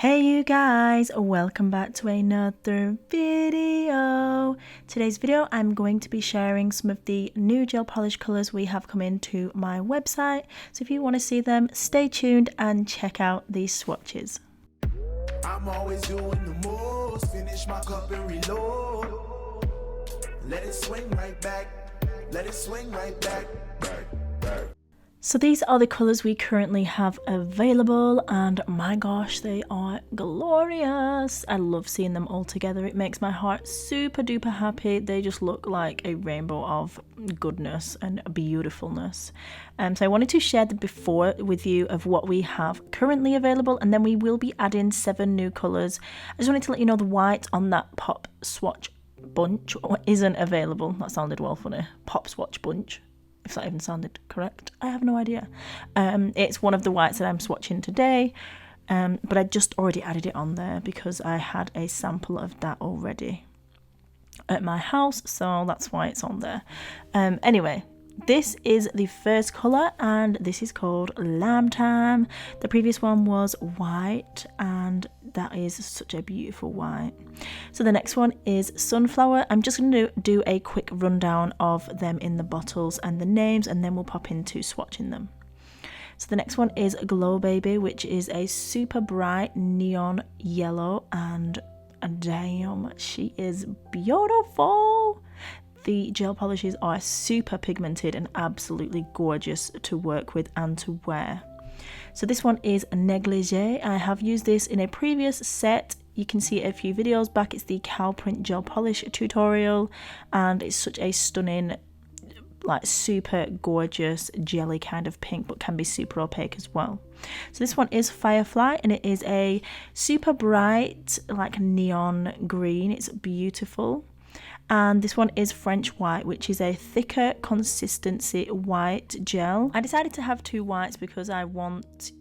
Hey you guys, welcome back to another video. Today's video I'm going to be sharing some of the new gel polish colours we have come into my website. So if you want to see them, stay tuned and check out these swatches. I'm always doing the most, finish my cup and reload. Let it swing right back, let it swing right back. So these are the colours we currently have available, and my gosh, they are glorious. I love seeing them all together. It makes my heart super duper happy. They just look like a rainbow of goodness and beautifulness. So I wanted to share the before with you of what we have currently available, and then we will be adding 7 new colours. I just wanted to let you know the white on that Pop Swatch bunch isn't available. That sounded well funny. Pop Swatch bunch. If that even sounded correct, I have no idea. It's one of the whites that I'm swatching today, but I just already added it on there because I had a sample of that already at my house, so that's why it's on there. Anyway, this is the first colour, and this is called Lamb Time. The previous one was white, and that is such a beautiful white. So the next one is Sunflower. I'm just going to do a quick rundown of them in the bottles and the names, and then we'll pop into swatching them. So the next one is Glow Baby, which is a super bright neon yellow, and damn, she is beautiful. The gel polishes are super pigmented and absolutely gorgeous to work with and to wear. So this one is Negligee. I have used this in a previous set. You can see it a few videos back. It's the cow print gel polish tutorial, and it's such a stunning, like super gorgeous jelly kind of pink, but can be super opaque as well. So this one is Firefly, and it is a super bright like neon green. It's beautiful. And this one is French White, which is a thicker consistency white gel. I decided to have 2 whites because I want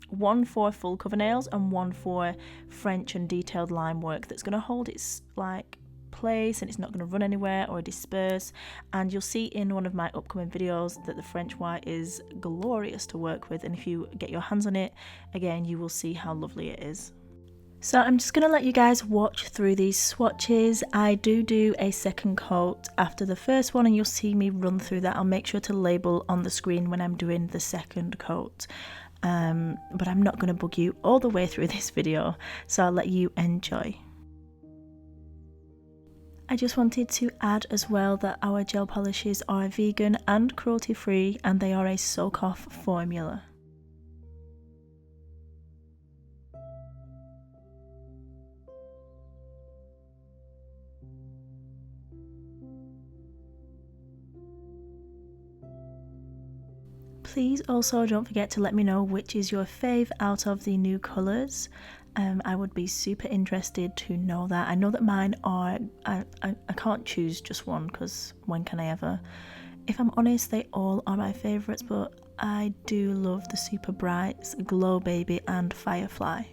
one for full cover nails and one for French and detailed line work that's going to hold its like place and it's not going to run anywhere or disperse. And you'll see in one of my upcoming videos that the French White is glorious to work with, and if you get your hands on it, again, you will see how lovely it is. So I'm just going to let you guys watch through these swatches. I do a second coat after the first one, and you'll see me run through that. I'll make sure to label on the screen when I'm doing the second coat. But I'm not going to bug you all the way through this video, so I'll let you enjoy. I just wanted to add as well that our gel polishes are vegan and cruelty free, and they are a soak-off formula. Please also don't forget to let me know which is your fave out of the new colours. I would be super interested to know that. I know that mine are, I can't choose just one because when can I ever? If I'm honest, they all are my favourites, but I do love the Super Brights, Glow Baby and Firefly.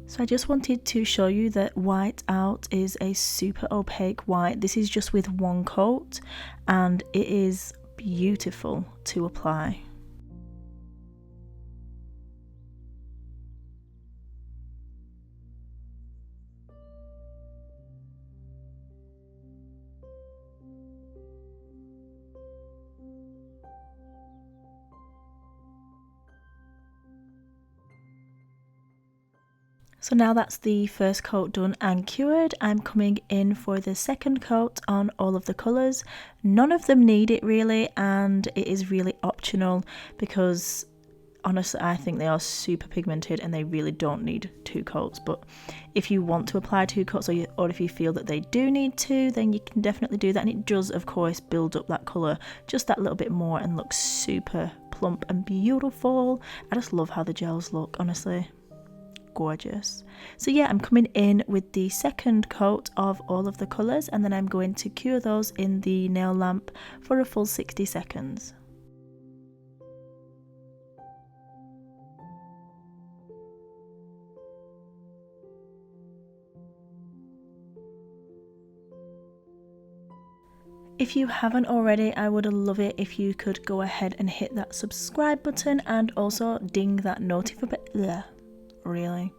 So I just wanted to show you that White Out is a super opaque white. This is just with one coat, and it is beautiful to apply. So now that's the first coat done and cured, I'm coming in for the second coat on all of the colours. None of them need it really, and it is really optional because Honestly, I think they are super pigmented and they really don't need 2 coats. But if you want to apply 2 coats, or if you feel that they do need to, then you can definitely do that. And it does, of course, build up that colour just that little bit more and look super plump and beautiful. I just love how the gels look, honestly. Gorgeous. So yeah, I'm coming in with the second coat of all of the colours, and then I'm going to cure those in the nail lamp for a full 60 seconds. If you haven't already, I would love it if you could go ahead and hit that subscribe button and also ding that notification. Really?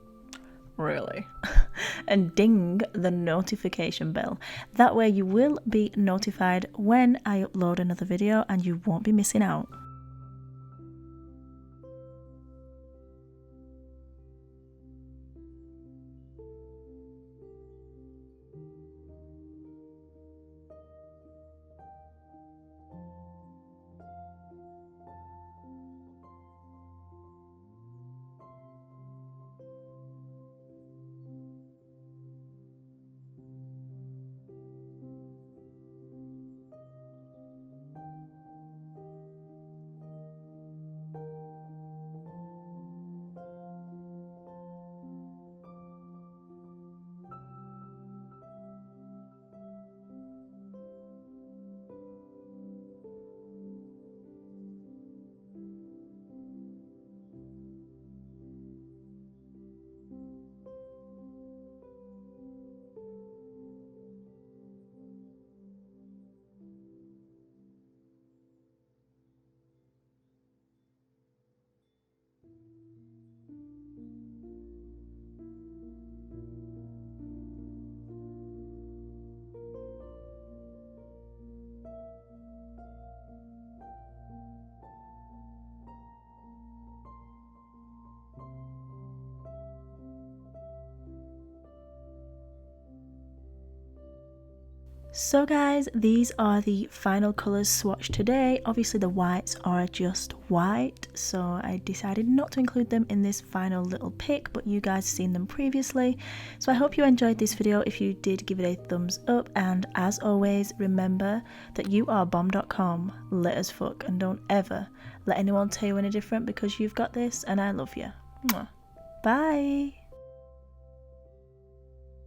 And ding the notification bell. That way you will be notified when I upload another video and you won't be missing out. So guys, these are the final colours swatched today. Obviously the whites are just white, so I decided not to include them in this final little pick, but you guys have seen them previously. So I hope you enjoyed this video. If you did, give it a thumbs up, and as always, remember that you are bomb.com, lit as fuck, and don't ever let anyone tell you any different, because you've got this and I love you. Mwah. Bye!